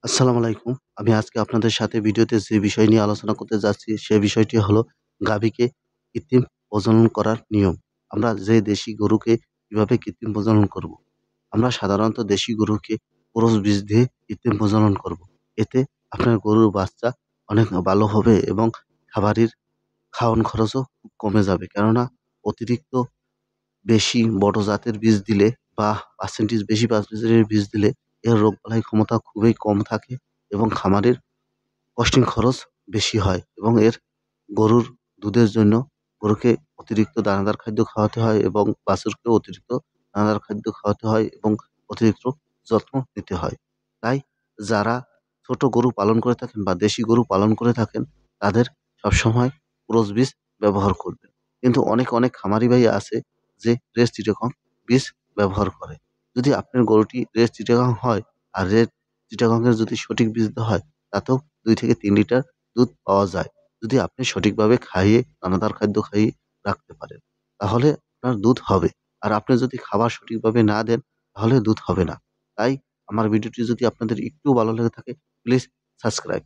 আসসালামু আলাইকুম। আমি আজকে আপনাদের সাথে ভিডিওতে যে বিষয় নিয়ে আলোচনা করতে যাচ্ছি, সে বিষয়টি হলো গাভীকে কৃত্রিম প্রজনন করার নিয়ম। আমরা যে দেশি গরুকে কিভাবে কৃত্রিম প্রজনন করব? আমরা সাধারণত দেশি গরুকে ক্রস বীজ দিয়ে কৃত্রিম প্রজনন করব। এতে আপনার গরুর বাচ্চা অনেক ভালো হবে এবং খাবারের খাওয়ান খরচও খুব কমে যাবে। কেননা অতিরিক্ত বেশি বড় জাতের বীজ দিলে বা বেশি পার্সেন্টেজের বীজ দিলে এর রোগবালাই ক্ষমতা খুবই কম থাকে এবং খামারের কস্টিং খরচ বেশি হয় এবং এর গরুর দুধের জন্য গরুকে অতিরিক্ত দানাদার খাদ্য খাওয়াতে হয় এবং বাছুরকেও অতিরিক্ত দানাদার খাদ্য খাওয়াতে হয় এবং অতিরিক্ত যত্ন নিতে হয়। তাই যারা ছোট গরু পালন করে থাকেন বা দেশি গরু পালন করে থাকেন, তাদের সবসময় ক্রস বীজ ব্যবহার করবেন। কিন্তু অনেক খামারি ভাই আছে যে রেড চিটাগং বীজ ব্যবহার করে। যদি আপনার গরুটি রেড চিটাগং হয় আর রেড চিটাগং এর যদি সঠিক বীজ দেওয়া হয়, তাতেও ২ থেকে ৩ লিটার দুধ পাওয়া যায়। যদি আপনি সঠিকভাবে খাইয়ে দানাদার খাদ্য খাইয়ে রাখতে পারেন, তাহলে আপনার দুধ হবে। আর আপনি যদি খাবার সঠিকভাবে না দেন, তাহলে দুধ হবে না। তাই আমার ভিডিওটি যদি আপনাদের একটু ভালো লেগে থাকে, প্লিজ সাবস্ক্রাইব।